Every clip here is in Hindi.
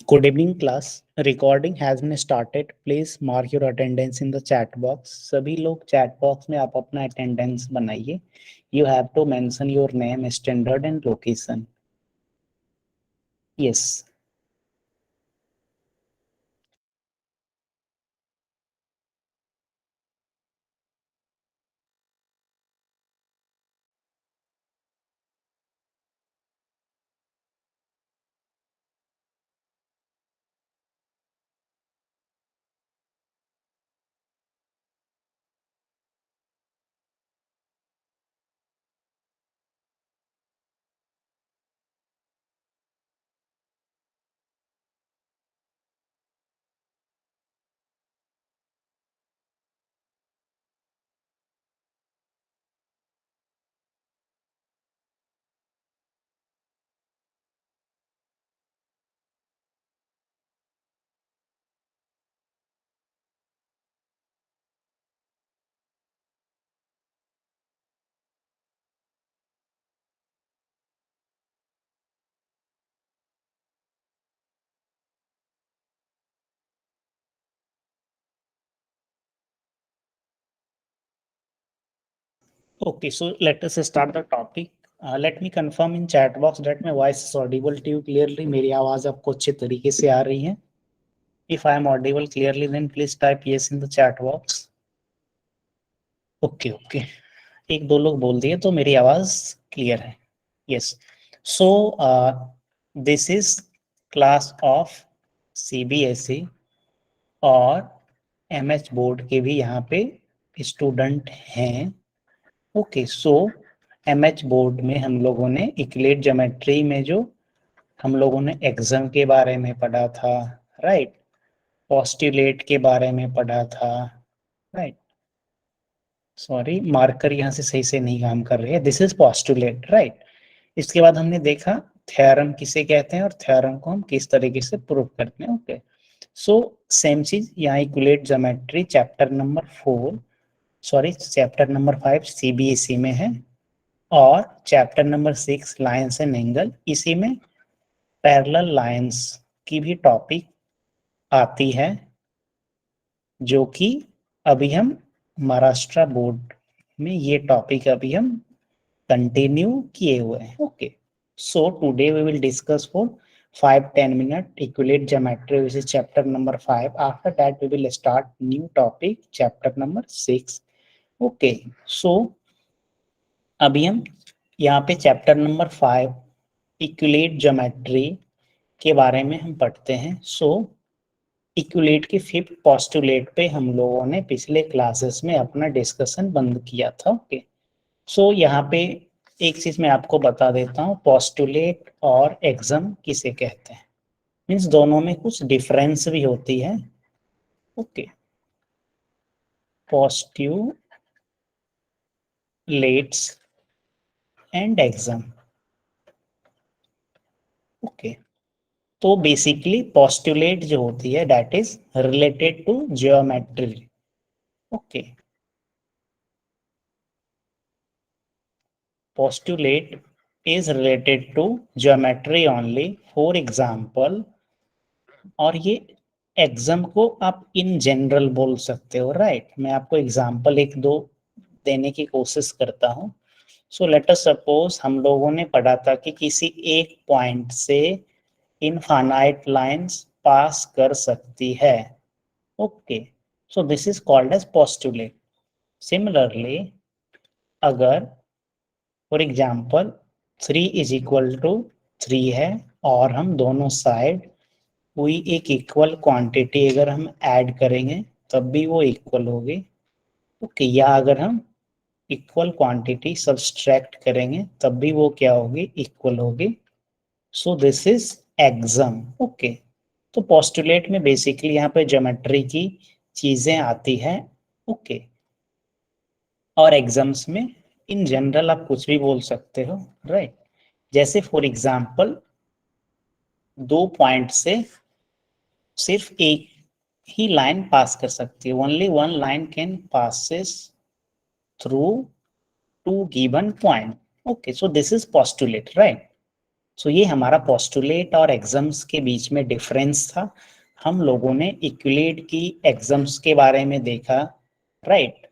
Good evening, class. Recording has been started. Please mark your attendance in the chat box. सभी लोग chat box में आप अपना attendance बनाइए. You have to mention your name, standard and location. Yes. Okay, so let us start the topic. Let me confirm in chat box that my voice is audible to you clearly. मेरी आवाज आपको अच्छे तरीके से आ रही है. If I am audible clearly, then please type yes in the chat box. Okay, okay. एक दो लोग बोल दिए तो मेरी आवाज क्लियर है. Yes. So this is class of CBSE और MS बोर्ड के भी यहाँ पे स्टूडेंट हैं. ओके, सो MS बोर्ड में हम लोगों ने इक्लिड ज्योमेट्री में जो हम लोगों ने एक्सम के बारे में पढ़ा था, राइट, पोस्टुलेट के बारे में पढ़ा था, राइट. सॉरी, मार्कर यहाँ से सही से नहीं काम कर रही है. This is postulate, right. इसके बाद हमने देखा थ्योरम किसे कहते हैं और थ्योरम को हम किस तरीके से प्रूव करते हैं. ओके, सो सेम चीज यहाँ Euclid geometry chapter number 4, sorry chapter number 5 CBSE में है और chapter number 6 lines and angle, इसी में पैरेलल लाइंस की भी टॉपिक आती है जो कि अभी हम महाराष्ट्र बोर्ड में ये टॉपिक अभी हम कंटिन्यू किए हुए हैं. Okay, so today we will discuss for 5-10 minute equilate geometry, which is chapter number 5. After that we will start new topic chapter number 6. Okay, so अभी हम यहाँ पे चैप्टर नंबर 5 इक्विलेट ज्योमेट्री के बारे में हम पढ़ते हैं. सो इक्विलेट के फिफ्थ पोस्टुलेट पे हम लोगों ने पिछले क्लासेस में अपना डिस्कशन बंद किया था. ओके, सो यहाँ पे एक चीज मैं आपको बता देता हूँ, पोस्टुलेट और एक्सम किसे कहते हैं. मीन्स दोनों में कुछ डिफरेंस भी होती है. Okay, postulates and axiom. Okay, तो बेसिकली पोस्टुलेट जो होती है that is related to geometry. Okay, postulate is related to geometry only. For example, और ये एग्जाम को आप इन जनरल बोल सकते हो, राइट. मैं आपको एग्जांपल एक दो देने की कोशिश करता हूँ. सो लेट अस सपोज हम लोगों ने पढ़ा था कि किसी एक पॉइंट से इनफाइनाइट लाइंस पास कर सकती है. Okay, so this is called as postulate. Similarly, अगर for example 3 is equal to 3 है और हम दोनों साइड कोई एक इक्वल क्वांटिटी अगर हम ऐड करेंगे तब भी वो इक्वल होगी. ओके, या अगर हम इक्वल क्वांटिटी सब्सट्रैक्ट करेंगे तब भी वो क्या होगी, इक्वल होगी. So this is axiom. Okay, तो पोस्टुलेट में बेसिकली यहाँ पे ज्योमेट्री की चीजें आती हैं. ओके, और एग्जाम्स में इन जनरल आप कुछ भी बोल सकते हो, राइट. जैसे फॉर एग्जाम्पल दो पॉइंट से सिर्फ एक ही लाइन पास कर सकती है. Only one line can passes through two given point. Okay, so this is postulate, right. So ये हमारा पोस्टुलेट और एग्जाम्स के बीच में डिफरेंस था। हम लोगों ने इक्विलेट की एग्जाम्स के बारे में देखा, राइट।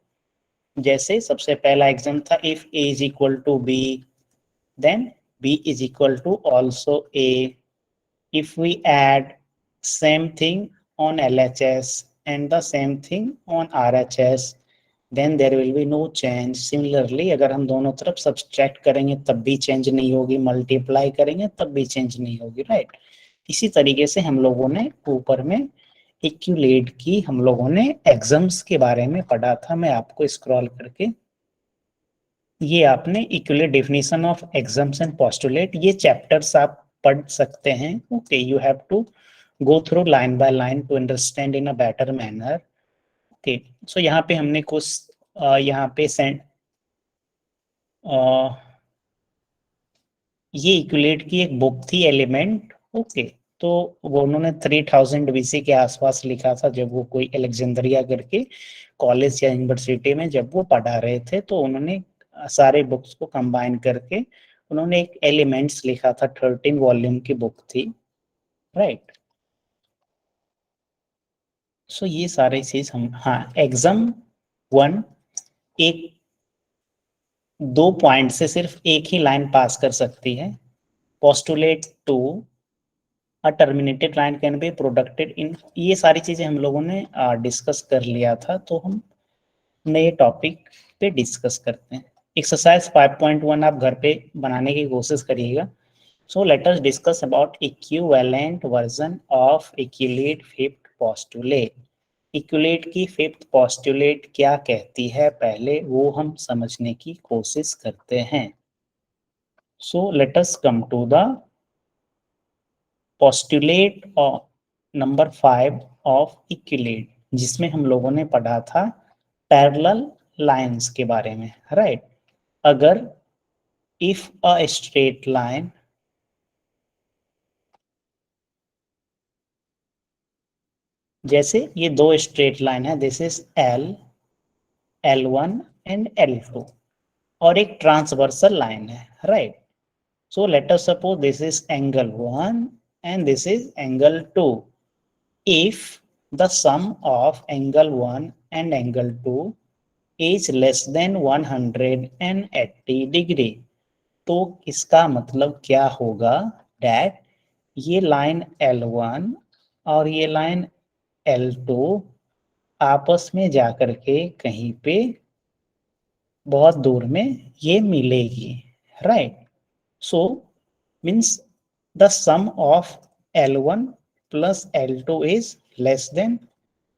जैसे सबसे पहला एग्जाम था if a is equal to b, then b is equal to also a। if we add same thing on LHS and the same thing on RHS, then there will be no change. Similarly, अगर हम दोनों तरफ सब्सट्रैक्ट करेंगे तब भी चेंज नहीं होगी, मल्टीप्लाई करेंगे तब भी चेंज नहीं होगी, राइट। इसी तरीके से हम लोगों ने ऊपर में इक्विलेट की हम लोगों ने एग्जाम्स के बारे में पढ़ा था। मैं आपको स्क्रॉल करके, ये आपने Euclid definition of axioms and postulate, ये चैप्टर्स आप पढ़ सकते हैं। Okay, you have to go through line by line to understand in a better manner. Okay, so यहाँ पे हमने कुछ यहाँ पे ये इक्विलेट की एक बुक थी एलिमेंट। ओके, तो वो उन्होंने 3000 BC के आसपास लिखा था, जब वो कोई अलेक्जेंड्रिया करके कॉलेज या यूनिवर्सिटी में जब वो पढ़ा रहे थे, तो उन्होंने सारे बुक्स को कंबाइन करके उन्होंने एक एलिमेंट्स लिखा था। 13 वॉल्यूम की बुक थी, राइट। सो ये सारी चीज हम, हाँ, एग्जाम 1 एक 2 पॉइंट से सिर्फ एक ही लाइन पास कर सकती है। Postulate 2 a terminated line can be produced in, ये सारी चीजें हम लोगों ने डिस्कस कर लिया था, तो हम नए टॉपिक पे डिस्कस करते हैं। एक्सरसाइज 5.1 आप घर पे बनाने की कोशिश करिएगा। So let us discuss about equivalent version of Euclid fifth postulate. Euclid की फिफ्थ पोस्टुलेट क्या कहती है, पहले वो हम समझने की कोशिश करते हैं। So let us come to the postulate of number 5 of Euclid, जिसमें हम लोगों ने पढ़ा था पैरेलल लाइंस के बारे में, राइट। अगर इफ अ स्ट्रेट लाइन, जैसे ये दो स्ट्रेट लाइन है, this is L1 and L2, और एक ट्रांसवर्सल लाइन है, right. So let us suppose this is angle 1 and this is angle 2। if the sum of angle 1 and angle 2 is less than 180 degree, तो इसका मतलब क्या होगा, that ये लाइन L1 और ये लाइन L2 आपस में जाकर के कहीं पे बहुत दूर में ये मिलेगी, right. So means the sum of L1 plus L2 is less than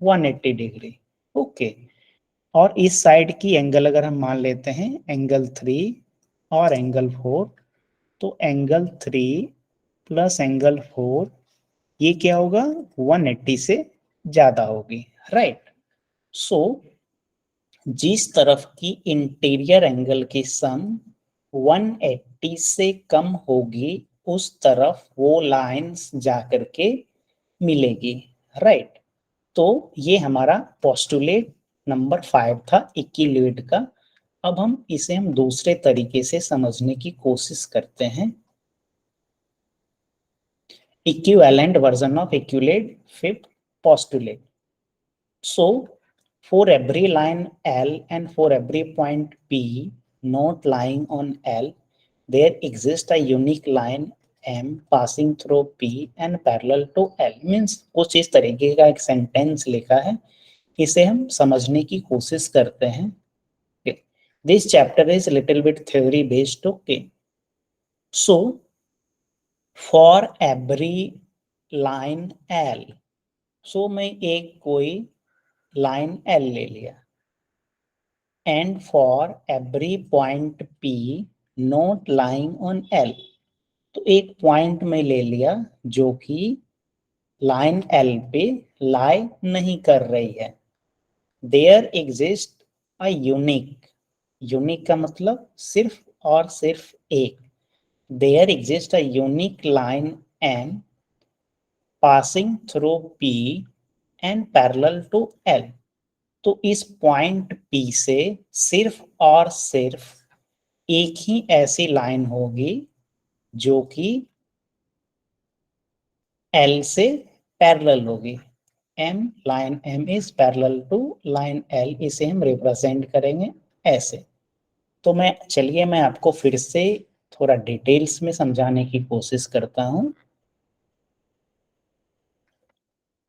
180 degree. Okay, और इस साइड की एंगल अगर हम मान लेते हैं एंगल 3 और एंगल 4, तो एंगल 3 प्लस एंगल 4 ये क्या होगा, 180 से ज्यादा होगी, राइट। सो जिस तरफ की इंटीरियर एंगल की सम 180 से कम होगी, उस तरफ वो लाइंस जाकर के मिलेगी, राइट। तो ये हमारा पोस्टुलेट नंबर 5 था इक्विलेट का। अब हम दूसरे तरीके से समझने की कोशिश करते हैं। Equivalent version of Euclid fifth postulate. So for every line L and for every point P not lying on L, there exists a unique line M passing through P and parallel to L। Means कुछ इस तरीके का एक सेंटेंस लिखा है, इसे हम समझने की कोशिश करते हैं। This chapter is little bit theory based. Okay, so for every line L, सो मैं एक कोई लाइन L ले लिया, and for every point P not lying on L, तो एक पॉइंट में ले लिया जो कि लाइन L पे लाई नहीं कर रही है। There exist a unique, unique का मतलब सिर्फ और सिर्फ एक, there exist a unique line M passing through P and parallel to L। तो इस पॉइंट P से सिर्फ और सिर्फ एक ही ऐसी लाइन होगी जो कि L से पैरेलल होगी। M, line M is parallel to line L, इसे हम रिप्रेजेंट करेंगे ऐसे। तो चलिए मैं आपको फिर से थोड़ा डिटेल्स में समझाने की कोशिश करता हूं।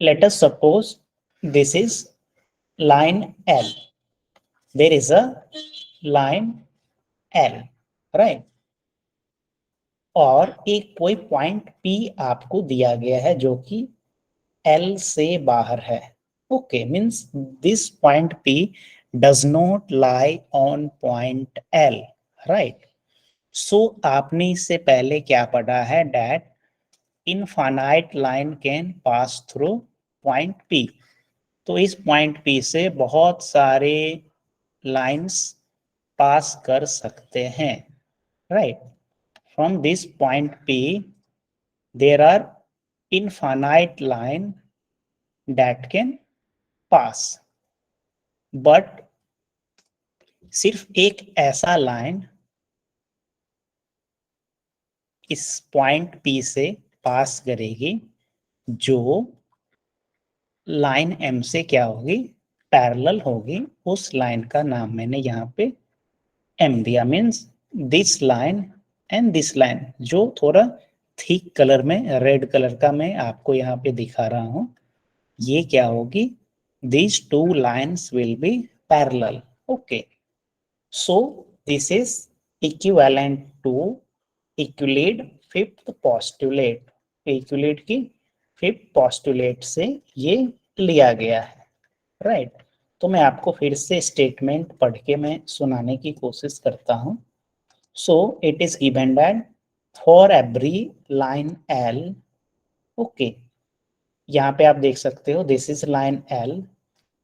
Let us suppose this is line L. There is a line L, right? और एक कोई पॉइंट P आपको दिया गया है जो कि L से बाहर है। Okay, means this point P does not lie on point L, right? सो आपने इससे पहले क्या पढ़ा है, that infinite line can pass through point P। तो इस पॉइंट P से बहुत सारे लाइंस पास कर सकते हैं, right? From this point P there are infinite line that can pass, but सिर्फ एक ऐसा लाइन इस पॉइंट P से पास करेगी जो लाइन M से क्या होगी, पैरेलल होगी। उस लाइन का नाम मैंने यहाँ पे M दिया, means this line and this line, जो थोड़ा थिक कलर में रेड कलर का मैं आपको यहाँ पे दिखा रहा हूं, ये क्या होगी, these two lines will be parallel। okay, so this is equivalent to Euclid fifth postulate। Euclid की फिफ्थ postulate से ये लिया गया है, राइट? तो मैं आपको फिर से स्टेटमेंट पढ़ के मैं सुनाने की कोशिश करता हूं। So it is given that for every line L, okay, यहाँ पे आप देख सकते हो this is line L,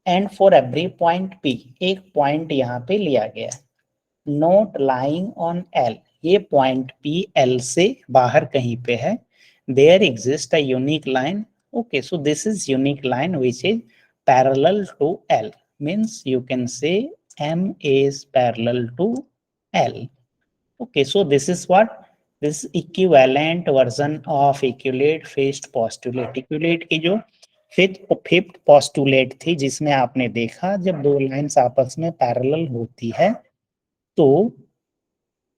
and for every point P, एक पॉइंट यहाँ पे लिया गया है, नॉट लाइंग ऑन L, ये पॉइंट P L से बाहर कहीं पे है, there exist a unique line. Okay, so this is unique line which is parallel to L, means you can say M is parallel to L। Okay, so this is what, this equivalent version of Euclid fifth postulate। Euclid की जो फिफ्थ postulate थी, जिसमें आपने देखा जब दो लाइंस आपस में पैरेलल होती है तो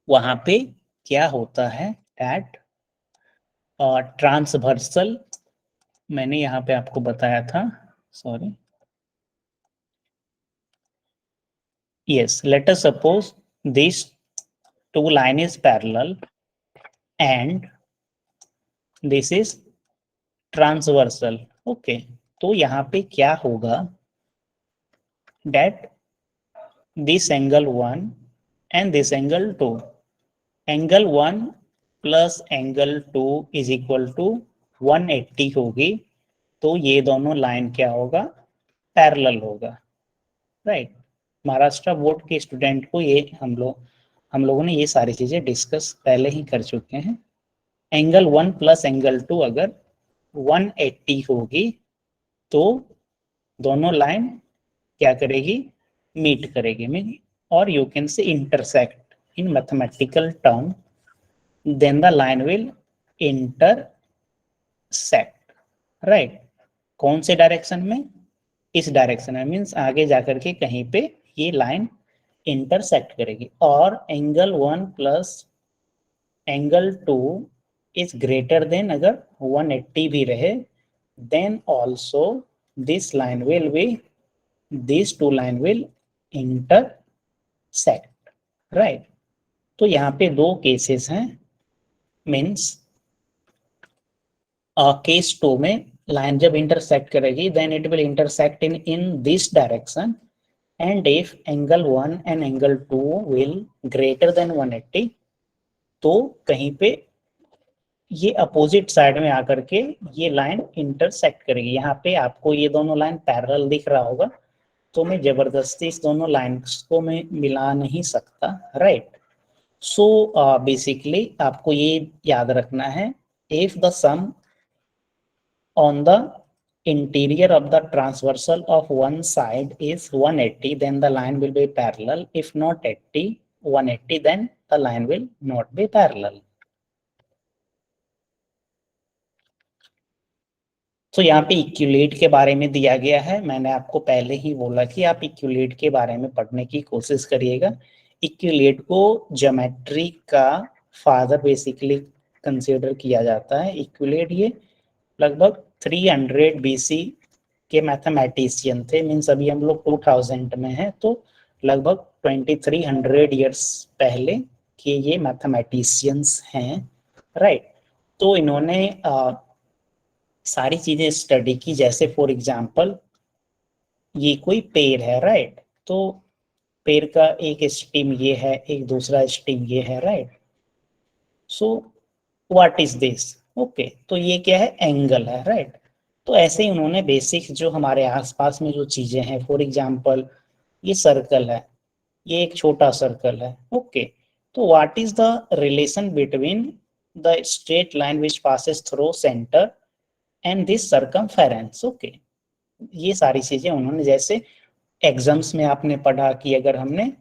वहां पे क्या होता है, that ट्रांसवर्सल, मैंने यहाँ पे आपको बताया था, sorry, yes, let us suppose these two line is parallel and this is transversal. Okay, तो यहाँ पे क्या होगा, that this angle 1 and this angle 2, angle 1 plus angle 2 is equal to 180 होगी। तो ये दोनों लाइन क्या होगा, पैरेलल होगा, राइट? महाराष्ट्र बोर्ड के स्टूडेंट को ये हम लोगों ने ये सारी चीजें डिस्कस पहले ही कर चुके हैं। एंगल 1 प्लस एंगल 2 अगर 180 होगी तो दोनों लाइन क्या करेगी, मीट करेगी में, और you can say intersect in mathematical term, then the line will intersect, right? कौन से डायरेक्शन में, इस डायरेक्शन में, मीन्स आगे जाकर के कहीं पे ये लाइन इंटरसेक्ट करेगी। और angle 1 plus angle 2 is greater than, अगर 180 भी रहे, then also this line will be, these two line will intersect, right? तो यहाँ पे दो केसेस हैं, मीन्स केस 2 में लाइन जब इंटरसेक्ट करेगी then it will intersect in this direction, and if angle 1 and angle 2 will greater than 180, तो कहीं पे ये अपोजिट साइड में आकर के ये लाइन इंटरसेक्ट करेगी। यहाँ पे आपको ये दोनों लाइन पैरेलल दिख रहा होगा, तो मैं जबरदस्ती इस दोनों लाइन्स को मैं मिला नहीं सकता, राइट? सो बेसिकली आपको ये याद रखना है, if the sum on the interior of the transversal of one side is 180, then the line will be parallel, if not 180 then the line will not be parallel। तो यहाँ पे इक्विलेट के बारे में दिया गया है। मैंने आपको पहले ही बोला कि आप इक्विलेट के बारे में पढ़ने की कोशिश करिएगा। इक्विलेट को ज्योमेट्री का फादर बेसिकली कंसिडर किया जाता है। इक्विलेट ये लगभग 300 बीसी के मैथमेटिशियन थे। मीन्स अभी हम लोग 2000 में हैं, तो लगभग 2300 ईयर्स पहले के ये मैथमेटिशियंस हैं, राइट। तो इन्होंने सारी चीजें स्टडी की। जैसे फॉर एग्जांपल ये कोई पेड़ है, राइट। तो पेड़ का एक स्टेम ये है, एक दूसरा स्टेम ये है, right. So what is this? Okay, तो ये क्या है? एंगल है, राइट। तो ऐसे ही उन्होंने बेसिक जो हमारे आसपास में जो चीजें हैं, फॉर एग्जांपल ये सर्कल है, ये एक छोटा सर्कल है, ओके। तो what is the relation between the straight line which passes through centre and this circumference? Okay, ये सारी चीजें उन्होंने, जैसे एग्जाम्स में आपने पढ़ा कि अगर हमने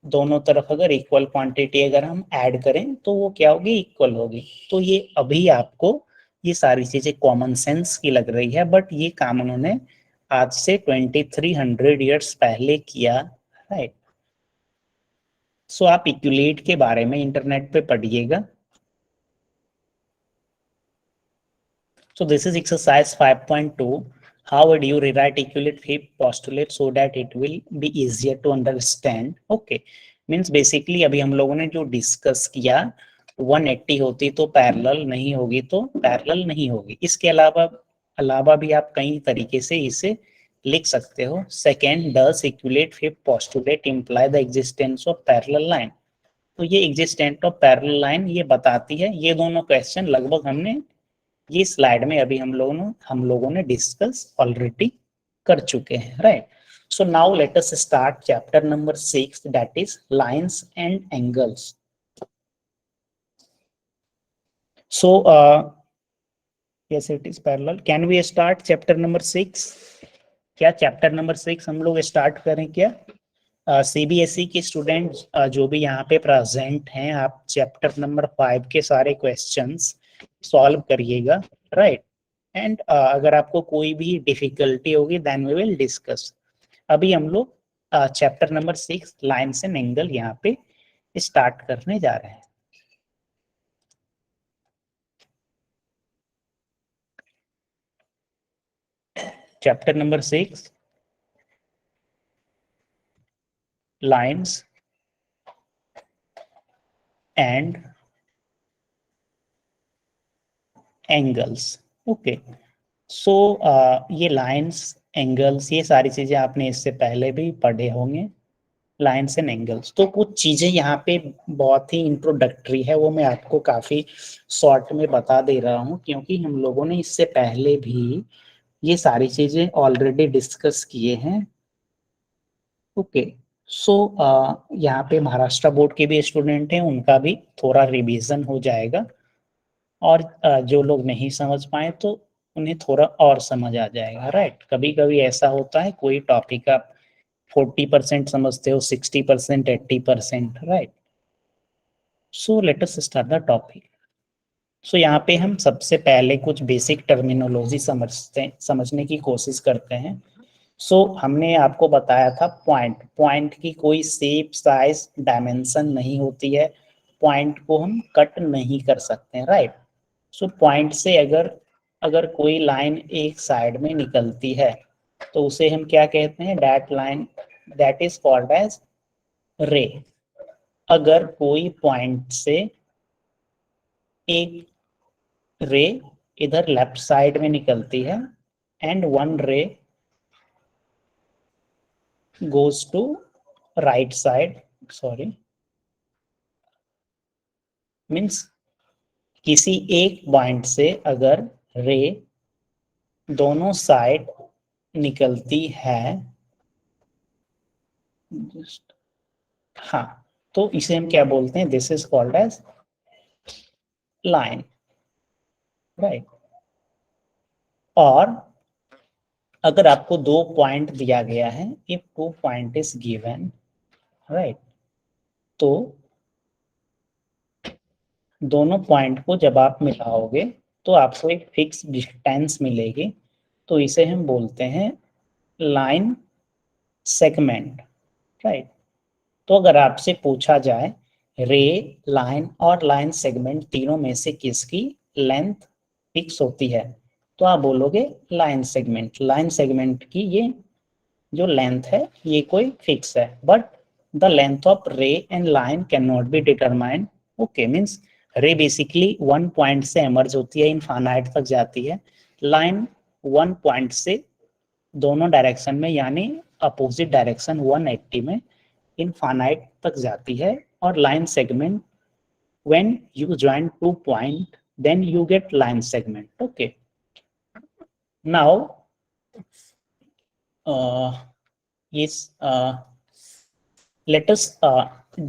दोनों तरफ अगर इक्वल क्वांटिटी अगर हम ऐड करें तो वो क्या होगी? इक्वल होगी। तो ये अभी आपको ये सारी चीजें कॉमन सेंस की लग रही है, बट ये काम उन्होंने आज से 2300 ईयर्स पहले किया, राइट। सो आप इक्विलेट के बारे में इंटरनेट पे पढ़िएगा। So this is exercise 5.2. How would you rewrite equivalent fifth postulate so that it will be easier to understand? Okay, means basically अभी हम लोगों ने जो डिस्कस किया, 180 होती तो पैरेलल, नहीं होगी तो पैरेलल नहीं होगी। इसके अलावा अलावा भी आप कई तरीके से इसे लिख सकते हो। Second, does Euclid fifth postulate imply the existence of parallel line? तो ये एग्जिस्टेंट ऑफ पैरेलल लाइन ये बताती है। ये दोनों क्वेश्चन लगभग हमने ये स्लाइड में अभी हम लोगों ने डिस्कस ऑलरेडी कर चुके हैं, right. So now let us start chapter number 6, that his lines and angles. So yes, it is parallel. Can we start chapter number 6? क्या चैप्टर नंबर 6 हम लोग स्टार्ट करें क्या? सीबीएसई के स्टूडेंट जो भी यहाँ पे प्रेजेंट हैं, आप चैप्टर नंबर 5 के सारे क्वेश्चंस सॉल्व करिएगा, राइट। एंड अगर आपको कोई भी डिफिकल्टी होगी देन वी विल डिस्कस। अभी हम लोग chapter number 6 lines and angle यहाँ पे स्टार्ट करने जा रहे हैं। Chapter number 6 lines and angles, okay. So ये लाइंस एंगल्स ये सारी चीजें आपने इससे पहले भी पढ़े होंगे, लाइंस एंड एंगल्स। तो कुछ चीजें यहाँ पे बहुत ही इंट्रोडक्टरी है, वो मैं आपको काफी शॉर्ट में बता दे रहा हूँ, क्योंकि हम लोगों ने इससे पहले भी ये सारी चीजें ऑलरेडी डिस्कस किए हैं, ओके। सो यहाँ पे महाराष्ट्र बोर्ड के भी स्टूडेंट हैं, उनका भी थोड़ा रिवीजन हो जाएगा, और जो लोग नहीं समझ पाए तो उन्हें थोड़ा और समझ आ जाएगा, राइट। कभी कभी ऐसा होता है कोई टॉपिक आप 40% समझते हो, 60%, 80%, right. So let us start the topic. So यहाँ पे हम सबसे पहले कुछ बेसिक टर्मिनोलॉजी समझने की कोशिश करते हैं। सो हमने आपको बताया था पॉइंट, पॉइंट की कोई शेप, साइज, डायमेंशन नहीं होती है। पॉइंट को हम कट नहीं कर सकते, राइट। सो पॉइंट से अगर अगर कोई लाइन एक साइड में निकलती है तो उसे हम क्या कहते हैं? That line, that is called as ray. अगर कोई पॉइंट से एक रे इधर लेफ्ट साइड में निकलती है and one ray goes to right side, sorry, means किसी एक पॉइंट से अगर रे दोनों साइड निकलती है, हाँ, तो इसे हम क्या बोलते हैं? This is called as line, right. और अगर आपको दो पॉइंट दिया गया है, if two point is given, right, तो दोनों पॉइंट को जब आप मिलाओगे तो आपको एक फिक्स डिस्टेंस मिलेगी, तो इसे हम बोलते हैं लाइन सेगमेंट, राइट। तो अगर आपसे पूछा जाए रे, लाइन और लाइन सेगमेंट तीनों में से किसकी लेंथ फिक्स होती है, तो आप बोलोगे लाइन सेगमेंट। लाइन सेगमेंट की ये जो लेंथ है ये कोई फिक्स है, बट द लेंथ ऑफ रे and line can not be determined. Okay, means रे बेसिकली वन पॉइंट से एमर्ज होती है, इनफाइनाइट तक जाती है। लाइन वन पॉइंट से दोनों डायरेक्शन में यानी अपोजिट डायरेक्शन 180 में इनफाइनाइट तक जाती है। और line segment when you join 2 point then you get line segment. Okay, now is let us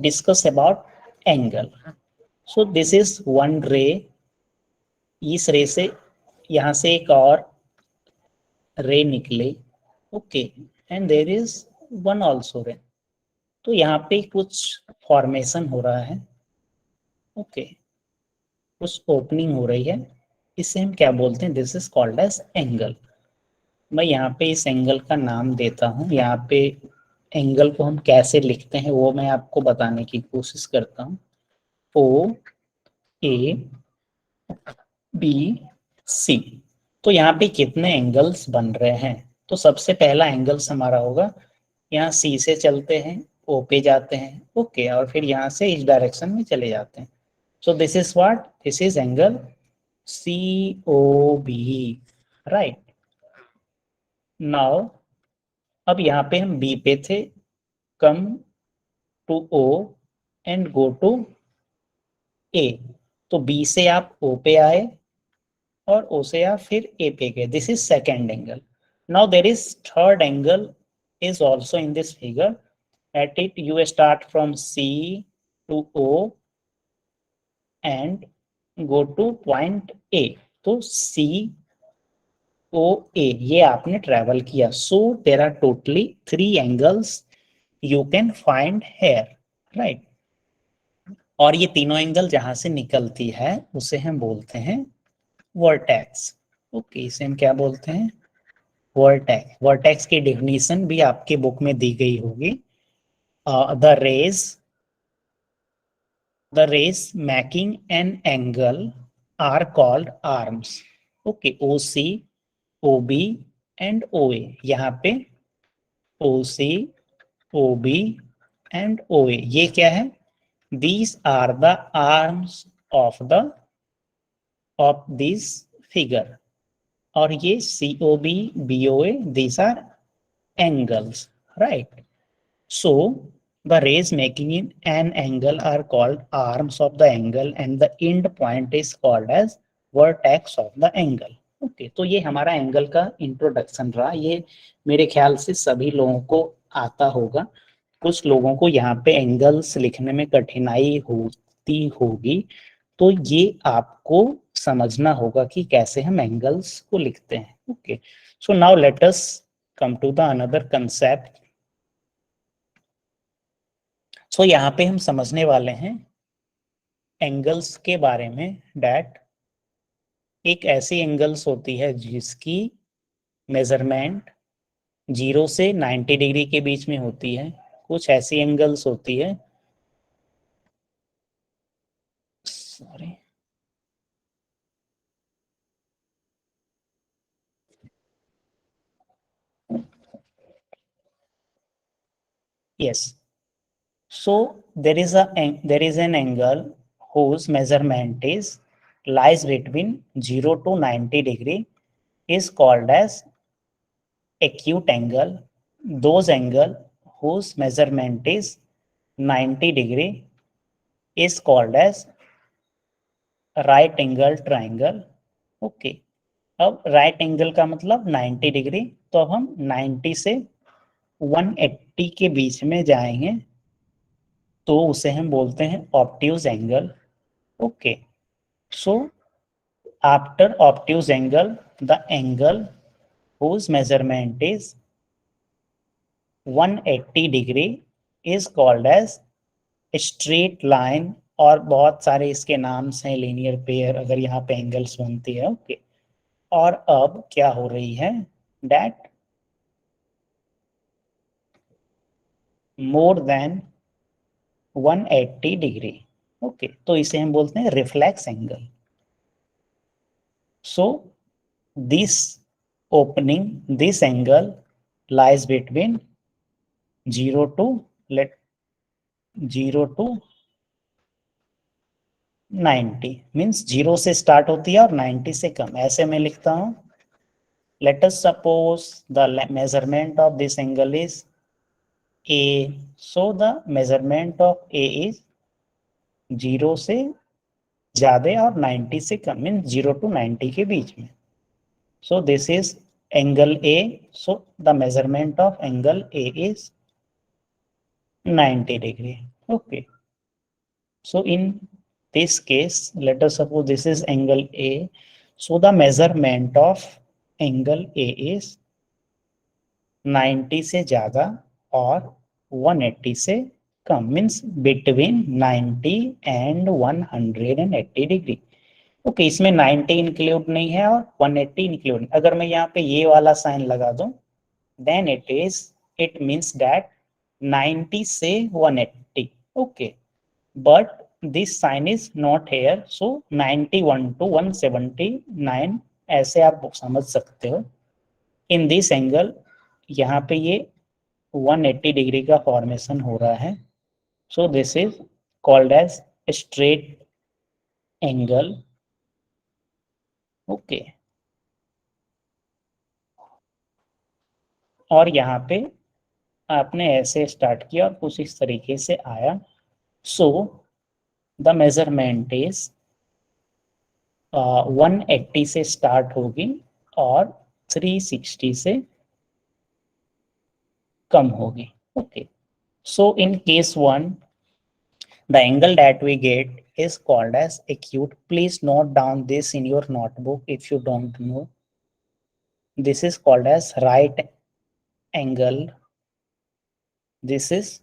discuss about angle. So this is one ray, इस रे से यहाँ से एक और रे निकले, okay, and there is one also रे। तो यहाँ पे कुछ फॉर्मेशन हो रहा है, ओके, कुछ ओपनिंग हो रही है, इसे हम क्या बोलते हैं, this is called as angle. मैं यहाँ पे इस एंगल का नाम देता हूँ। यहाँ पे एंगल को हम कैसे लिखते हैं वो मैं आपको बताने की कोशिश करता हूँ। ओ ए बी सी। तो यहाँ पे कितने एंगल्स बन रहे हैं, तो सबसे पहला एंगल्स हमारा होगा, यहाँ सी से चलते हैं, ओ पे जाते हैं, ओके, और फिर यहाँ से इस डायरेक्शन में चले जाते हैं। So this is what, this is angle C O B, right. Now अब यहाँ पे हम बी पे थे, come to O and go to A. तो बी से आप ओ पे आए और ओ से आप फिर ए पे गए, this is second angle. Now there is third angle is also in this figure. At it you start from C to O and go to point A. तो C O A ये आपने ट्रेवल किया। So there are totally 3 angles you can find here, right? और ये तीनों एंगल जहां से निकलती है उसे हम बोलते हैं वर्टेक्स। ओके, इसे हम क्या बोलते हैं, वर्टेक्स। वर्टेक्स की डेफिनेशन भी आपके बुक में दी गई होगी। The rays making an angle are called arms. Okay, OC, OB and OA। यहाँ पे OC, OB and OA ये क्या है, these are the arms of this figure। और ये COB, BOA these are angles, right? So the rays making an angle are called arms of the angle and the end point is called as vertex of the angle। Okay, तो ये हमारा एंगल का इंट्रोडक्शन रहा। ये मेरे ख्याल से सभी लोगों को आता होगा। कुछ लोगों को यहाँ पे एंगल्स लिखने में कठिनाई होती होगी, तो ये आपको समझना होगा कि कैसे हम एंगल्स को लिखते हैं। Okay, so now let us come to the another concept. So यहाँ पे हम समझने वाले हैं एंगल्स के बारे में, डैट एक ऐसी एंगल्स होती है जिसकी मेजरमेंट 0 से 90 डिग्री के बीच में होती है। कुछ ऐसी एंगल्स होती है, sorry, yes. So there is an angle whose measurement is lies between 0 to 90 degree is called as acute angle. Those angle whose measurement is 90 degree is called as right angle triangle. Okay, अब राइट एंगल का मतलब 90 डिग्री, तो हम 90 से 180 के बीच में जाएंगे तो उसे हम बोलते हैं obtuse angle. Okay, so after obtuse angle the angle whose measurement is 180 degree is called as a straight line और बहुत सारे इसके नाम्स हैं, लीनियर पेयर, अगर यहाँ पे एंगल्स बनती है। ओके, और अब क्या हो रही है, that more than 180 degree. Okay, तो इसे हम बोलते हैं reflex angle. So this opening, this angle lies between 0 to let 0 to 90, means 0 से स्टार्ट होती है और 90 से कम, ऐसे मैं लिखता हूं। Let us suppose the measurement of this angle is A. So the measurement of A is 0 से ज्यादा और 90 से कम, मीन्स 0 to 90 के बीच में। So this is angle A. So the measurement of angle A is 90 degree. Okay. So in this case, let us suppose this is angle A. So the measurement of angle A is 90 से ज्यादा और 180 से कम, means between 90 and 180 degree. Okay, इसमें 90 इंक्लूड नहीं है और 180 इंक्लूड। अगर मैं यहाँ पे ये वाला साइन लगा दूं, देन इट मीन्स दैट 90 से 180। Okay, but this sign is not here, so 91 to 179 ऐसे आप समझ सकते हो। इन दिस एंगल, यहाँ पे ये 180 डिग्री का फॉर्मेशन हो रहा है। So this is called as straight angle. Okay, और यहाँ पे आपने ऐसे स्टार्ट किया और कुछ इस तरीके से आया। सो द मेजरमेंट इज 180 से स्टार्ट होगी और 360 से कम होगी। Okay, so in case 1 the angle that we get is called as acute. Please note down this in your notebook if you don't know. This is called as right angle, this is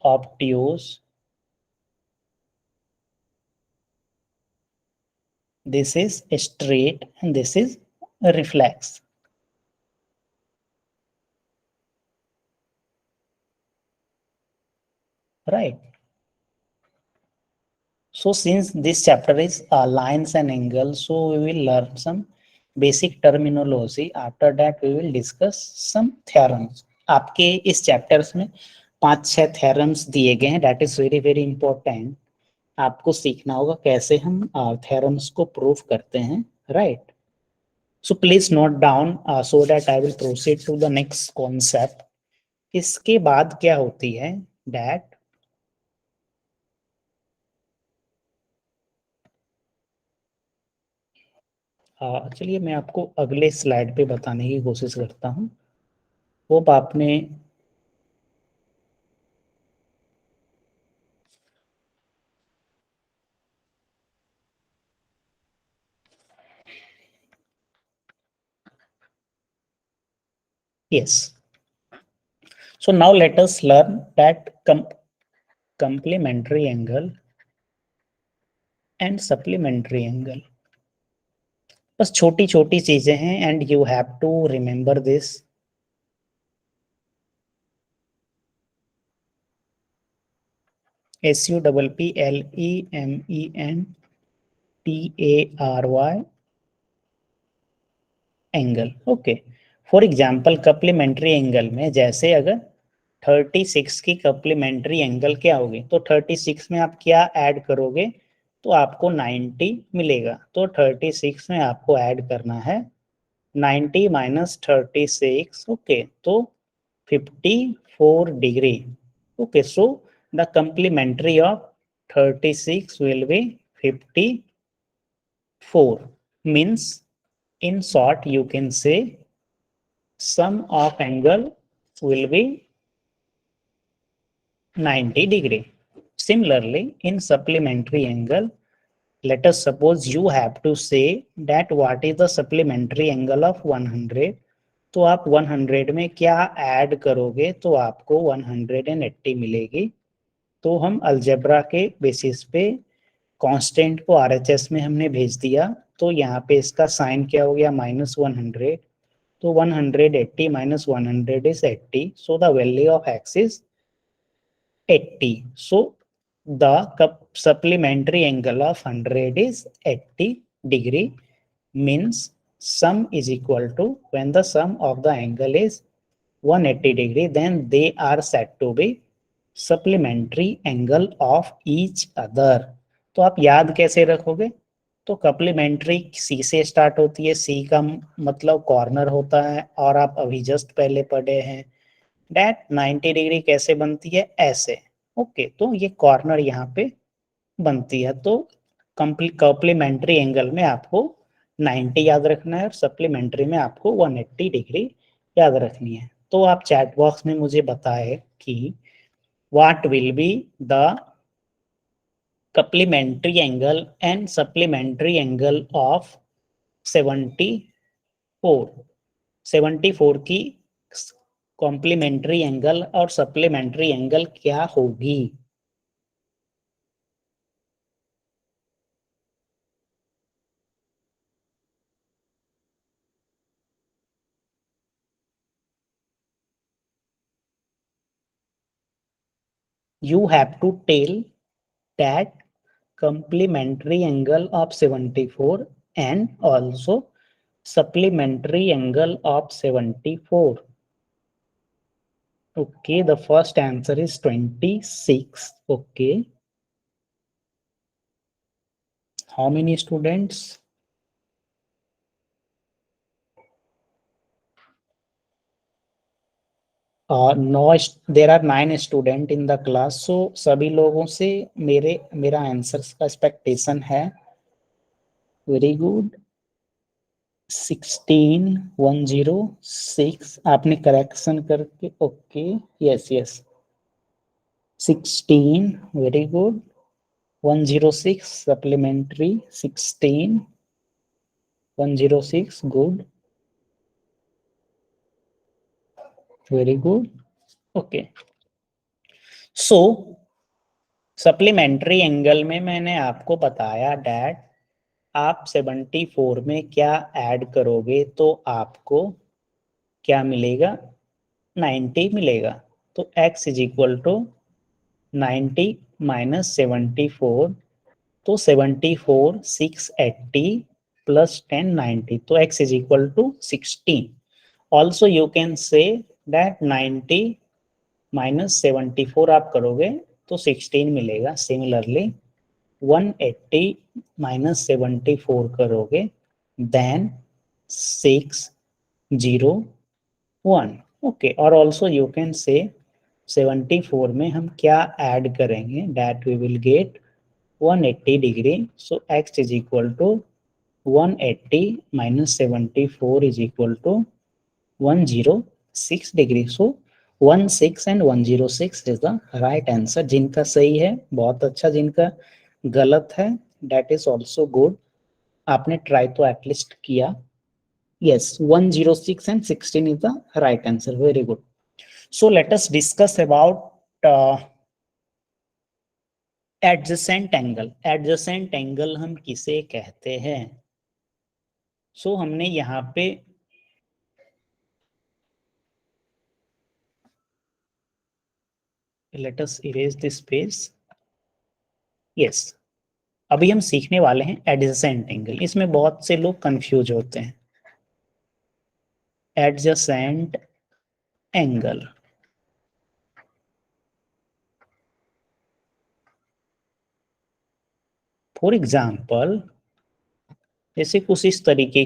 obtuse, this is straight, and this is reflex. Right. So since this chapter is lines and angles, so we will learn some basic terminology. After that we will discuss some theorems. आपके इस चैप्टर्स में 5-6 theorems दिए गए हैं, that is very very important. आपको सीखना होगा कैसे हम theorems को prove करते हैं, right? So please note down so that I will proceed to the next concept. इसके बाद क्या होती है, that चलिए मैं आपको अगले स्लाइड पे बताने की कोशिश करता हूँ। वो आपने yes, so now let us learn that complementary angle and supplementary angle. बस छोटी छोटी चीजें हैं and you have to remember this. SUPPLEMENTARY angle. Okay, for example complementary angle में जैसे अगर 36 की कप्लीमेंट्री एंगल क्या होगी, तो 36 में आप क्या ऐड करोगे, तो आपको 90 मिलेगा। तो 36 में आपको ऐड करना है 90 माइनस 36। ओके, तो 54 degree. Okay, so the complementary of 36 will be 54। Means in short you can say sum of angle will be 90 degree. Similarly, in supplementary angle, let us suppose you have to say that what is the supplementary angle of 100. तो आप 100 में क्या ऐड करोगे, तो आपको 180 मिलेगी। तो हम अलजेब्रा के बेसिस पे कांस्टेंट को आरएचएस में हमने भेज दिया, तो यहाँ पे इसका साइन क्या हो गया, -100, तो 180 minus 100 is 80, so the value of x is 80. So the supplementary angle of 100 is 80 degree, means sum is equal to, when the sum of the angle is 180 degree, then they are said to be supplementary angle of each other. तो आप याद कैसे रखोगे, तो कप्लीमेंट्री सी से स्टार्ट होती है, सी का मतलब कॉर्नर होता है, और आप अभी जस्ट पहले पढ़े हैं डेट 90 डिग्री कैसे बनती है, ऐसे। ओके, तो ये कॉर्नर यहाँ पे बनती है, तो कप्लीमेंट्री एंगल में आपको 90 याद रखना है और सप्लीमेंट्री में आपको 180 डिग्री याद रखनी है। तो आप चैट बॉक्स में मुझे बताए कि what will be the supplementary angle and supplementary angle of 74 74 की कॉम्प्लीमेंट्री एंगल और सप्लीमेंट्री एंगल क्या होगी। You have to tell that complementary angle of 74 and also supplementary angle of 74. Okay, the first answer is 26. Okay. How many students? There are 9 student in the class, so सभी लोगों से मेरा आंसर्स का एक्सपेक्टेशन है। वेरी गुड, 16 106 आपने करेक्शन करके, okay, yes yes 16, very good, 106 supplementary, 16 106, good, very good. Okay, so supplementary angle में मैंने आपको बताया डैट आप 74 में क्या ऐड करोगे तो आपको क्या मिलेगा, 90 मिलेगा। तो x is equal to 90 minus 74, तो 74 680 प्लस 10 90, तो x is equal to 16। Also you can say that 90 minus 74 आप करोगे तो 16 मिलेगा। सिमिलरली 180 माइनस 74 करोगे देन 601। ओके, और ऑल्सो यू कैन से 74 में हम क्या ऐड करेंगे, that we will get 180 degree. So x is equal to 180 minus 74 is equal to 106 degree. So 16 and 106 is the right answer. जिनका सही है बहुत अच्छा, जिनका गलत है दैट इज ऑल्सो गुड, आपने ट्राई तो एटलीस्ट किया। Yes, 106 and 16 is the right answer. Very good. So let us discuss about adjacent angle. Adjacent angle हम किसे कहते हैं? So हमने यहाँ पे let us erase this space. Yes, अभी हम सीखने वाले हैं एडजेसेंट एंगल। इसमें बहुत से लोग कंफ्यूज होते हैं। एडजेसेंट एंगल, फॉर एग्जाम्पल जैसे कुछ इस तरीके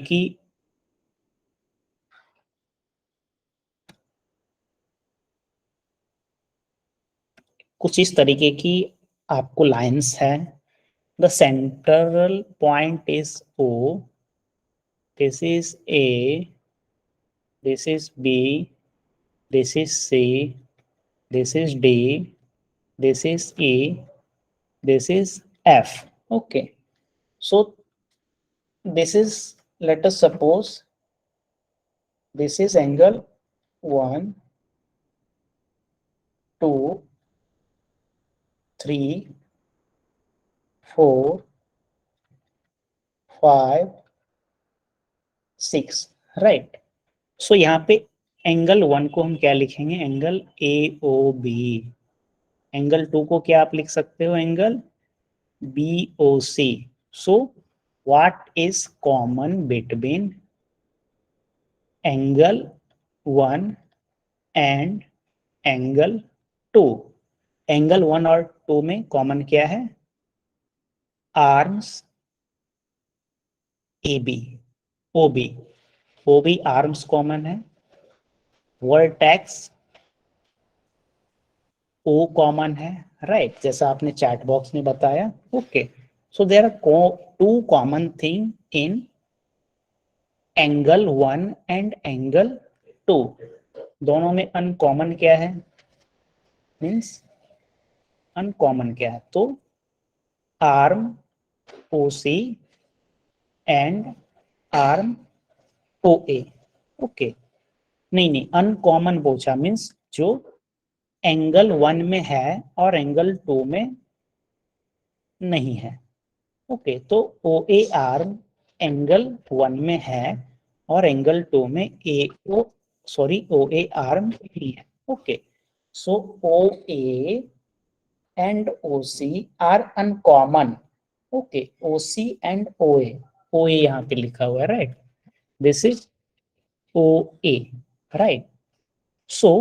की आपको लाइंस है। The central point is O, this is A, this is B, this is C, this is D, this is E, this is F. Okay, so this is, let us suppose this is angle 1, 2, 3 4 5 6, right. So यहाँ पे एंगल 1 को हम क्या लिखेंगे, angle A O B. Angle 2 को क्या आप लिख सकते हो, angle B O C. So what is common between angle 1 and angle 2? Angle 1 और 2 में कॉमन क्या है, arms A B O B. O B arms common है, वर्टेक्स ओ कॉमन है, राइट, जैसा आपने चैट बॉक्स में बताया। Okay, so there are two common thing in angle 1 and angle 2। दोनों में अनकॉमन क्या है, मीन्स अनकॉमन क्या है, तो arm O C and arm O A. Okay, नहीं नहीं, अनकॉमन पूछा, मीन्स जो एंगल 1 में है और एंगल 2 में नहीं है। ओके, तो ओ ए आर्म एंगल 1 में है और एंगल 2 में ए ओ सॉरी ओ ए आर्म नहीं है। Okay, so O A and O C are uncommon. Okay, O C and O A यहाँ पे लिखा हुआ है, right, this is O A, right. So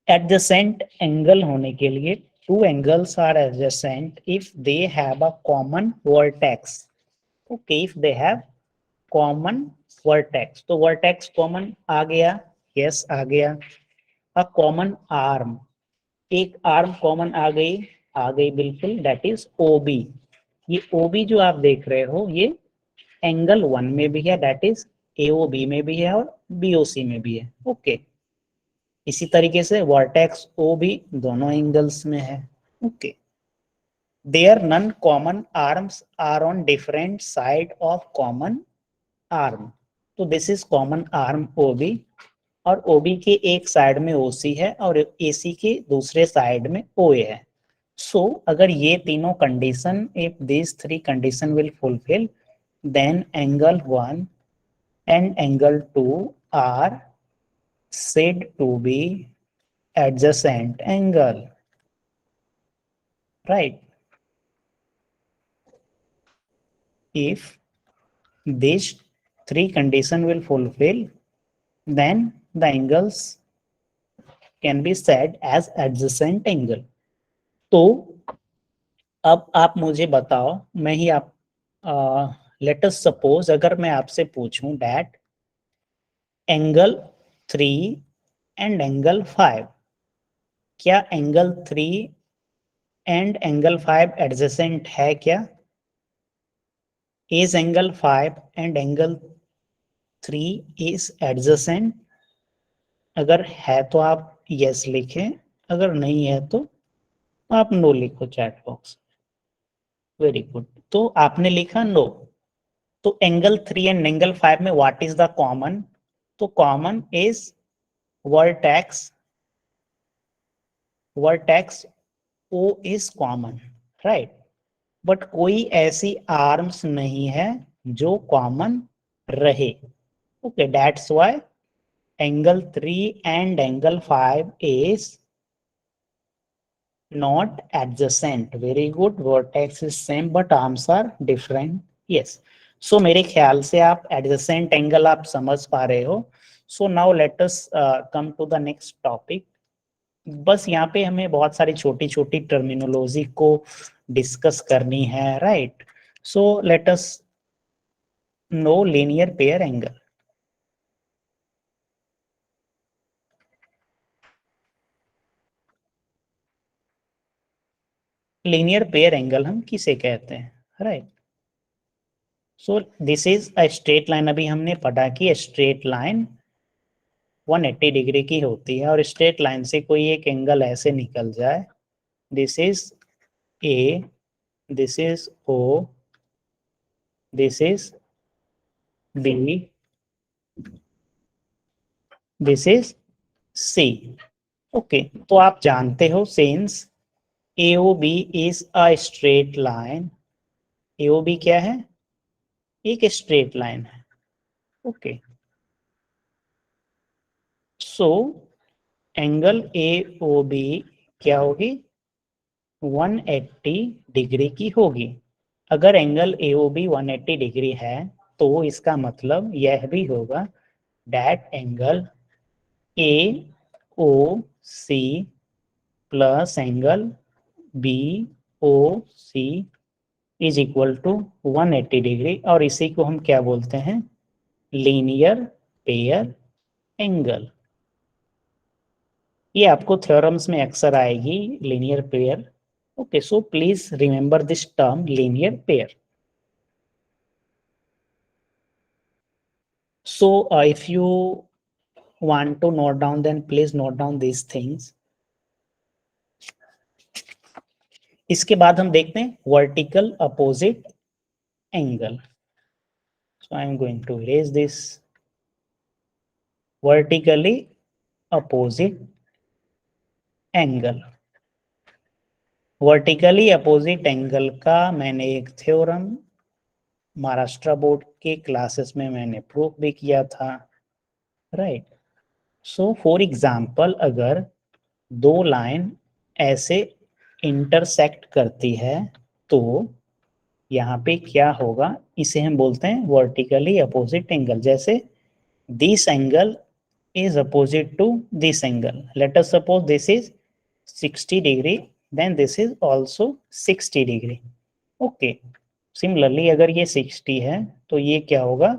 adjacent angle होने के लिए two angles are adjacent if they have a common vertex. Okay, if they have common vertex, तो वर्टेक्स कॉमन आ गया, यस आ गया। अ कॉमन आर्म, एक आर्म कॉमन आ गई बिल्कुल, दैट इज ओ बी। ये ओ बी जो आप देख रहे हो ये एंगल 1 में भी है, दैट इज एओ बी में भी है और बीओसी में भी है। ओके, इसी तरीके से वर्टेक्स ओ भी दोनों एंगल्स में है। Okay, their non common arms are on different side of common arm. तो this is common arm O B, और ओ बी के एक साइड में ओ सी है और ए सी के दूसरे साइड में ओ ए है। सो अगर ये तीनों condition, if this three condition will fulfil, then angle 1 and angle 2 are said to be adjacent angle, right? If these three condition will fulfill, then the angles can be said as adjacent angle. तो अब आप मुझे बताओ, मैं ही आप लेट अस सपोज अगर मैं आपसे पूछूं दैट एंगल 3 एंड एंगल 5, क्या एंगल 3 एंड एंगल 5 एडजेसेंट है क्या? Is angle 5 and angle 3 is adjacent? अगर है तो आप यस लिखें, अगर नहीं है तो आप नो लिखो चैट बॉक्स। वेरी गुड, तो आपने लिखा नो। तो एंगल 3 एंड एंगल 5 में व्हाट इज द कॉमन? तो common is vertex, vertex O is common, right. But कोई ऐसी आर्म्स नहीं है जो कॉमन रहे। Okay, that's why angle 3 and angle 5 is not adjacent. Very good, vertex is same but arms are different. Yes, so मेरे ख्याल से आप adjacent angle आप समझ पा रहे हो। So now let us come to the next topic. बस यहाँ पे हमें बहुत सारी छोटी छोटी टर्मिनोलॉजी को डिस्कस करनी है, right. So let us know linear pair angle. Linear pair angle हम किसे कहते हैं, right. So this is a straight line, अभी हमने पढ़ा कि स्ट्रेट लाइन 180 डिग्री की होती है और स्ट्रेट लाइन से कोई एक एंगल ऐसे निकल जाए, this is A, this is O, this is B, this is C. Okay, तो आप जानते हो sense AOB is a straight line. AOB क्या है? एक स्ट्रेट लाइन है. ओके, सो एंगल AOB क्या होगी? 180 डिग्री की होगी. अगर एंगल AOB 180 डिग्री है तो इसका मतलब यह भी होगा that angle AOC plus angle BOC is equal to 180 degree, और इसी को हम क्या बोलते हैं? Linear pair angle. ये आपको थ्योरम्स में अक्सर आएगी, linear pair. Okay, so please remember this term linear pair. So if you want to note down, then please note down these things. इसके बाद हम देखते हैं vertical opposite angle. So I am going to erase this. Vertically opposite angle. Vertically opposite angle का मैंने एक थ्योरम महाराष्ट्र बोर्ड के क्लासेस में मैंने प्रूफ भी किया था, राइट. सो फॉर एग्जांपल, अगर दो लाइन ऐसे इंटरसेक्ट करती है तो यहाँ पे क्या होगा? इसे हम बोलते हैं वर्टिकली अपोजिट एंगल. जैसे this angle is opposite to this angle. Let us suppose this is 60 degree, then this is also 60 degree. Okay. Similarly, अगर ये 60 है तो ये क्या होगा?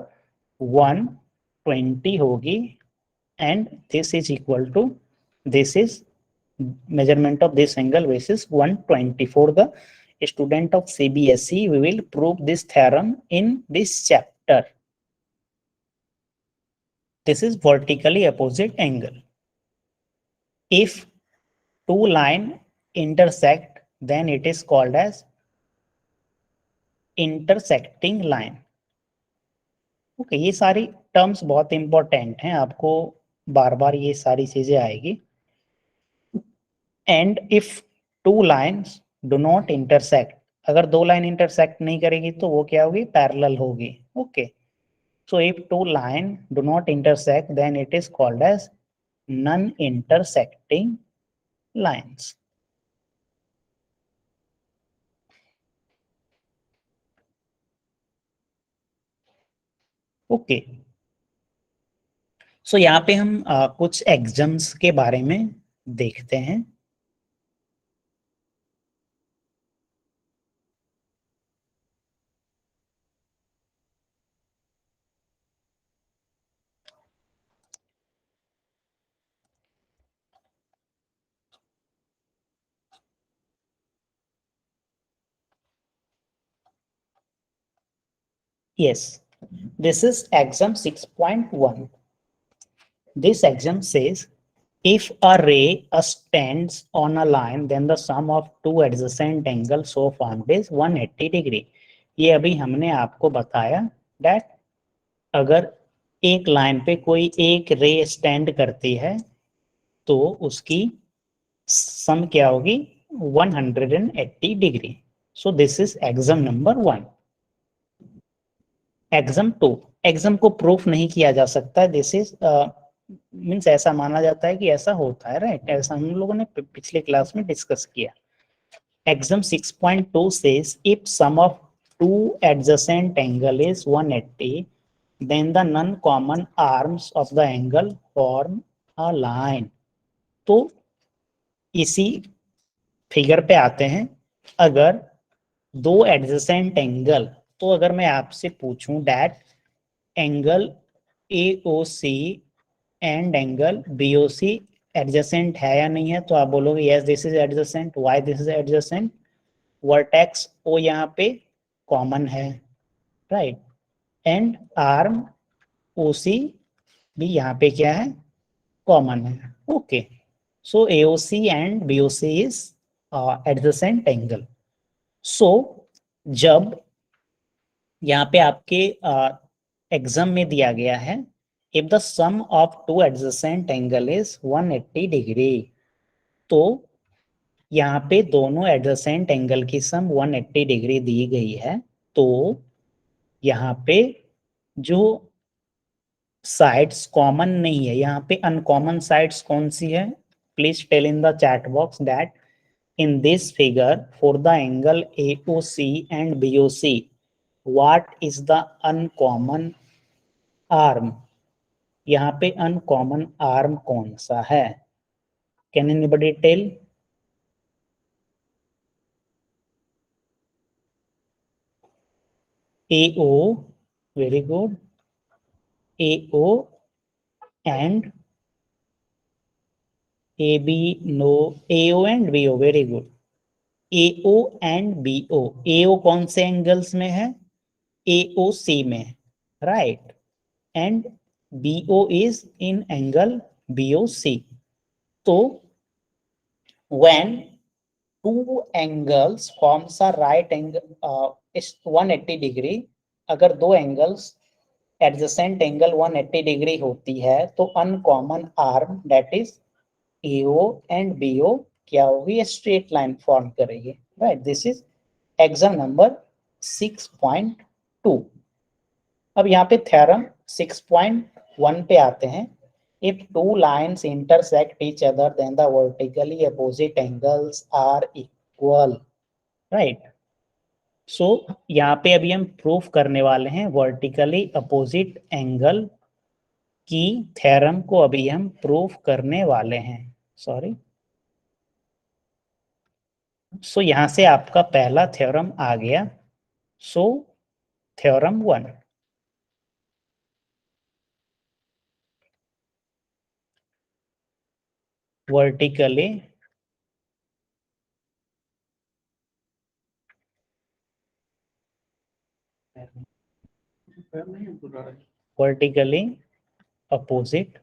120 होगी, and this is equal to, this is measurement of this angle basis 120. For the student of CBSE, we will prove this theorem in this chapter. This is vertically opposite angle. If two lines intersect, then it is called as intersecting line. Okay, ये सारी टर्म्स बहुत इंपॉर्टेंट हैं, आपको बार बार ये सारी चीजें आएगी. And if two lines do not intersect, अगर दो लाइन इंटरसेक्ट नहीं करेगी तो वो क्या होगी? पैरेलल होगी. Okay, so if two line do not intersect, then it is called as non-intersecting lines. Okay, so यहाँ पे हम कुछ एग्जाम्स के बारे में देखते हैं. Yes, this is exam 6.1. This exam says if a ray stands on a line, then the sum of two adjacent angles so formed is 180 degree. ये अभी हमने आपको बताया that अगर एक लाइन पे कोई एक रे स्टैंड करती है तो उसकी सम क्या होगी? 180 degree. So this is exam number 1. Exam 2, exam को प्रूफ नहीं किया जा सकता है. दिस इज मीन्स ऐसा माना जाता है कि ऐसा होता है, राइट. ऐसा हम लोगों ने पिछले क्लास में डिस्कस किया. Exam 6.2 says if sum of two adjacent angle is 180, then the non-common arms of the angle form a line. तो इसी फिगर पे आते हैं. अगर दो एडजेसेंट एंगल, तो अगर मैं आपसे पूछूं that angle AOC and angle BOC adjacent है या नहीं है, तो आप बोलोगे yes this is adjacent. Why this is adjacent? Vertex O यहाँ पे कॉमन है, राइट. एंड आर्म OC भी यहाँ पे क्या है? कॉमन है. Okay, so AOC and BOC is adjacent angle. So जब यहाँ पे आपके एग्जाम में दिया गया है if the sum of two adjacent angle is 180 degree, तो यहाँ पे दोनों एडजेसेंट एंगल की सम 180 डिग्री दी गई है, तो यहाँ पे जो साइड्स कॉमन नहीं है, यहाँ पे अनकॉमन साइड्स कौन सी है? Please tell in the chat box that in this figure for the angle AOC and BOC what is the uncommon arm? यहाँ पे अनकॉमन आर्म कौन सा है? Can anybody tell? AO, very good. AO and AB, no. AO and BO, very good. AO and BO, AO कौन से एंगल्स में है? AOC में, right, and BO is in angle BOC. तो when two angles forms a right angle is 180 degree, अगर दो एंगल्स एडजेसेंट एंगल 180 डिग्री होती है तो uncommon arm that is AO and BO क्या होगी? स्ट्रेट लाइन फॉर्म करेगी, right. This is exam number 6.2. अब यहाँ पे थ्योरम 6.1 पे आते हैं. If two lines intersect each other, then the vertically opposite angles are equal, right? So यहाँ पे अभी हम प्रूफ करने वाले हैं वर्टिकली अपोजिट एंगल की थ्योरम को अभी हम प्रूफ करने वाले हैं. सॉरी. सो यहाँ से आपका पहला थ्योरम आ गया. So theorem 1, vertically vertically opposite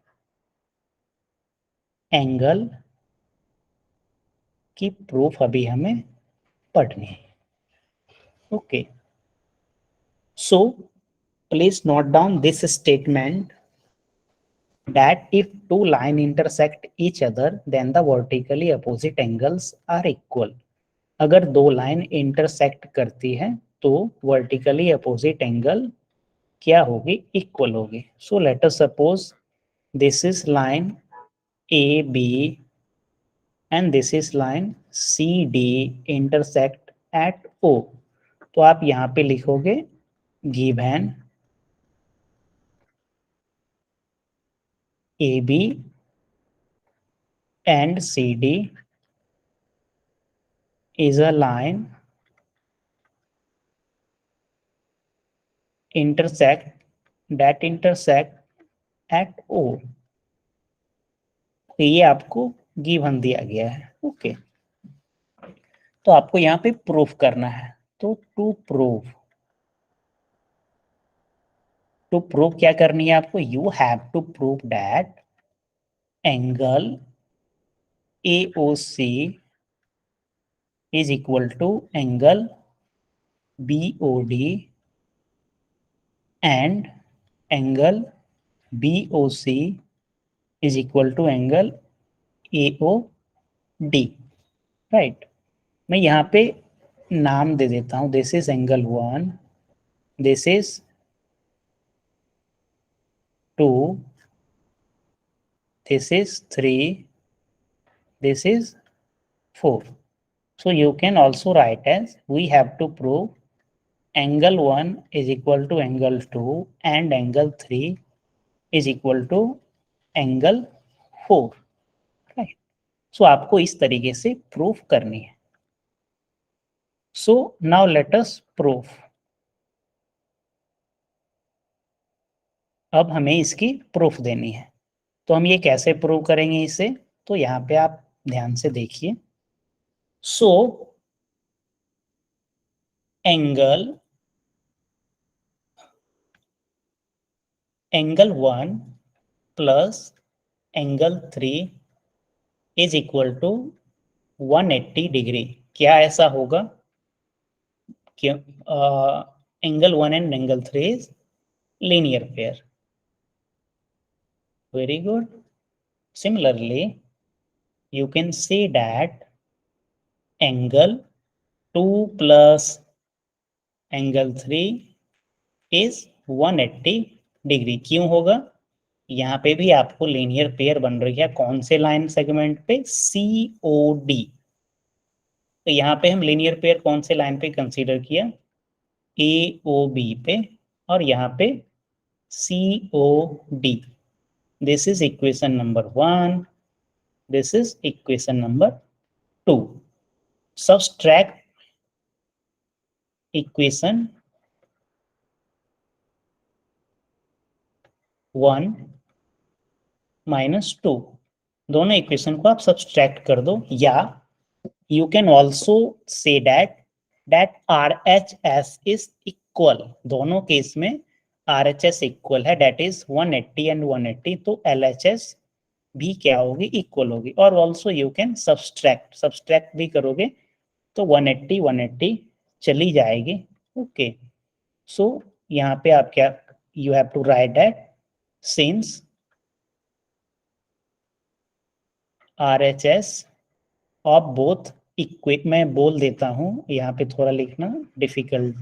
angle की प्रूफ अभी हमें पढ़नी है. Okay. So please note down this statement that if two line intersect each other then the vertically opposite angles are equal. अगर दो लाइन इंटरसेक्ट करती है तो वर्टिकली अपोजिट एंगल क्या होगी? इक्वल होगी. सो let us suppose this is line AB and this is line CD intersect at O. तो आप यहाँ पे लिखोगे given AB and CD is a line intersect at O. ये आपको गिवन दिया गया है. ओके. तो आपको यहाँ पे प्रूफ करना है. तो टू प्रूफ क्या करनी है आपको? You have to prove that angle AOC is equal to angle BOD and angle BOC is equal to angle AOD, right. मैं यहाँ पे नाम दे देता हूँ. This is angle 1, this is 2, this is 3, this is 4. So you can also write as we have to prove angle 1 is equal to angle 2 and angle 3 is equal to angle 4, right. So आपको इस तरीके से प्रूफ करनी है. So now let us prove. अब हमें इसकी प्रूफ देनी है. तो हम ये कैसे प्रूव करेंगे इसे? तो यहाँ पे आप ध्यान से देखिए. So angle 1 plus angle 3 is equal to 180 degree. क्या ऐसा होगा? क्यों? Angle 1 and angle 3 is linear pair. Very good. Similarly, you can see that angle 2 plus angle 3 is 180 degree. क्यों होगा? यहाँ पे भी आपको लीनियर पेयर बन रही है, कौन से लाइन सेगमेंट पे? COD। तो यहाँ पे हम लीनियर पेयर कौन से लाइन पे कंसीडर किया? AOB पे, और यहाँ पे COD। This is equation number 1, this is equation number 2। Subtract equation 1 minus 2, दोनों इक्वेशन को आप सब्सट्रैक्ट कर दो, या you can also say that RHS is equal। दोनों केस में RHS इक्वल है, that is 180 and 180, तो LHS भी क्या होगी? इक्वल होगी। और ऑल्सो यू कैन सब्सट्रैक्ट भी करोगे तो 180 180 चली जाएगी। ओके, सो यहाँ पे आप क्या, you have to write that since RHS of both equate, मैं बोल देता हूँ, यहाँ पे थोड़ा लिखना डिफिकल्ट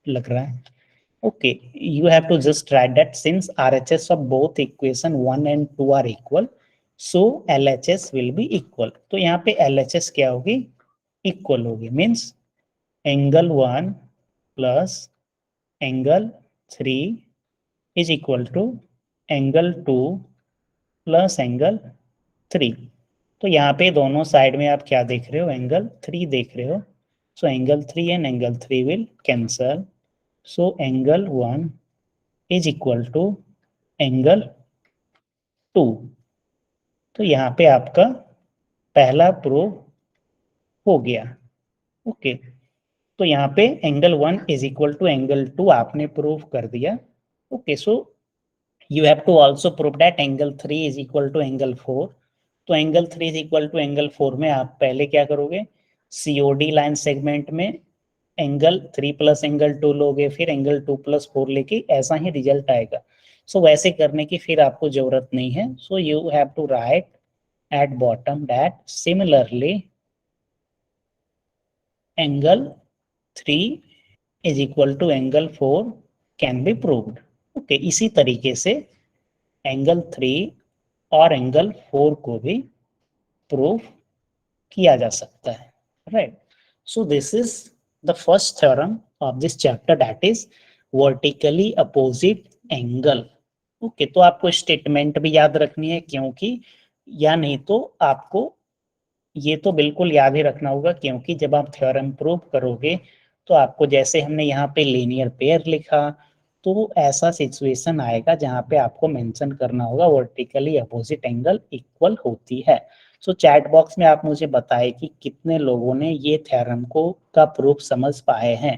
लग रहा है। Okay, you have to just write that since RHS of both equation 1 and 2 are equal, so LHS will be equal। तो यहाँ पे LHS क्या होगी? इक्वल होगी, means angle 1 plus angle 3 is equal to angle 2 plus angle 3। तो यहाँ पे दोनों साइड में आप क्या देख रहे हो? एंगल 3 देख रहे हो। So angle 3 and angle 3 will cancel, so angle 1 is equal to angle 2। तो यहाँ पे आपका पहला प्रूव हो गया। ओके, तो यहाँ पे angle 1 is equal to angle 2 आपने प्रूव कर दिया। Okay, so you have to also prove that angle 3 is equal to angle 4। तो angle 3 is equal to angle 4 में आप पहले क्या करोगे? COD लाइन सेगमेंट में एंगल 3 प्लस एंगल 2 लोगे, फिर एंगल 2 प्लस 4 लेके, ऐसा ही रिजल्ट आएगा। सो वैसे करने की फिर आपको जरूरत नहीं है। So you have to write at bottom that similarly angle 3 is equal to angle 4 can be proved। Okay, इसी तरीके से एंगल 3 और एंगल 4 को भी प्रूव किया जा सकता है, right. So this is the first theorem of this chapter, that is vertically opposite angle. Okay, तो आपको स्टेटमेंट भी याद रखनी है, क्योंकि या नहीं तो आपको ये तो बिल्कुल याद ही रखना होगा, क्योंकि जब आप थ्योरम प्रूव करोगे तो आपको, जैसे हमने यहाँ पे लीनियर पेयर लिखा, तो ऐसा सिचुएशन आएगा जहाँ पे आपको मेंशन करना होगा वर्टिकली अपोजिट एंगल इक्वल होती है। सो चैट बॉक्स में आप मुझे बताएं कि कितने लोगों ने ये थ्योरम को का प्रूफ समझ पाए हैं।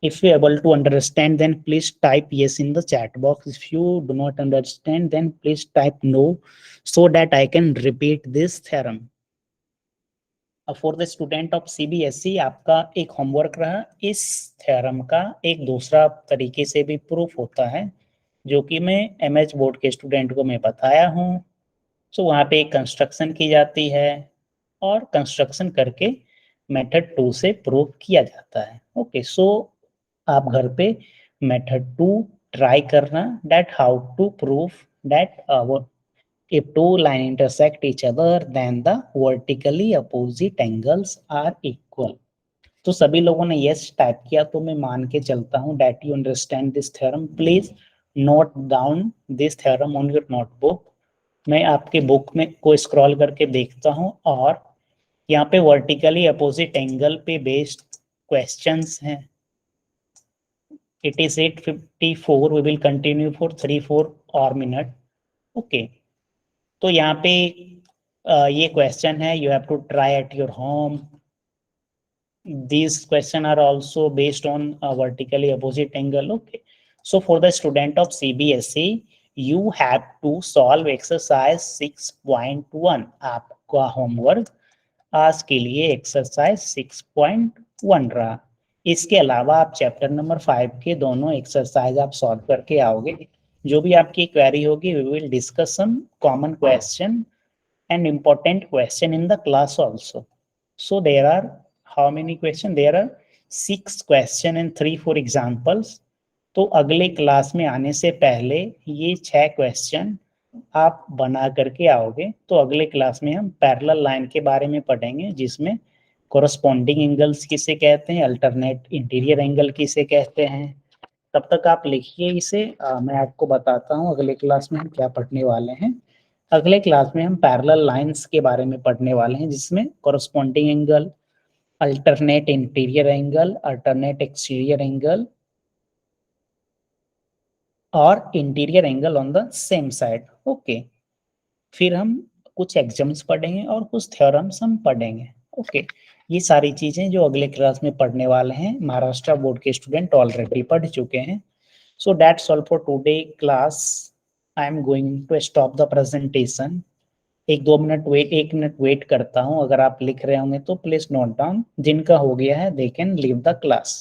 If you are able to understand, then please type yes in the chat box. If you do not understand, then please type no, so that I can repeat this theorem. For the student of CBSE आपका एक होमवर्क रहा, इस थ्योरम का एक दूसरा तरीके से भी प्रूफ होता है, जो कि मैं MH बोर्ड के स्टूडेंट को मैं बताया हूँ। सो वहाँ पे एक कंस्ट्रक्शन की जाती है, और कंस्ट्रक्शन करके मेथड 2 से प्रूव किया जाता है। ओके, सो आप घर पे मेथड 2 ट्राई करना, that how to prove that if two line intersect each other then the vertically opposite angles are equal। तो सभी लोगों ने yes टाइप किया, तो मैं मान के चलता हूँ that you understand this theorem। Please note down this theorem on your notebook। मैं आपके बुक में को स्क्रॉल करके देखता हूँ, और यहाँ पे वर्टिकली अपोजिट एंगल पे बेस्ड क्वेश्चंस हैं। It is 8:54, we will continue for 3-4 और मिनट। ओके, तो यहाँ पे ये क्वेश्चन है, you have to try at your home. These questions are also based on a vertically opposite angle। Okay, so for the student of CBSE, you have to solve exercise 6.1। आपका होमवर्क आज के लिए एक्सरसाइज 6.1 रहा। इसके अलावा आप चैप्टर नंबर 5 के दोनों एक्सरसाइज आप सॉल्व करके आओगे। जो भी आपकी क्वेरी होगी, we will discuss some common question and important question in the class also। So there are how many questions? There are 6 question and 3-4 examples. तो अगले क्लास में आने से पहले ये 6 क्वेश्चन आप बना करके आओगे। तो अगले क्लास में हम पैरेलल लाइन के बारे में पढ़ेंगे, जिसमें कोरस्पॉन्डिंग एंगल्स किसे कहते हैं, अल्टरनेट इंटीरियर एंगल किसे कहते हैं। तब तक आप लिखिए इसे, मैं आपको बताता हूँ अगले क्लास में हम क्या पढ़ने वाले हैं। अगले क्लास में हम पैरेलल लाइंस के बारे में पढ़ने वाले हैं, जिसमें corresponding angle, alternate interior angle, alternate exterior angle और interior angle on the same side. Okay, फिर हम कुछ एग्जाम्स पढ़ेंगे और कुछ थ्योरम्स हम पढ़ेंगे। ओके, ये सारी चीजें जो अगले क्लास में पढ़ने वाले हैं, महाराष्ट्र बोर्ड के स्टूडेंट ऑलरेडी पढ़ चुके हैं। So that's all for today class. I am going to stop the presentation. 1 minute wait करता हूँ। अगर आप लिख रहे होंगे तो प्लीज नोट डाउन। जिनका हो गया है they can leave the class.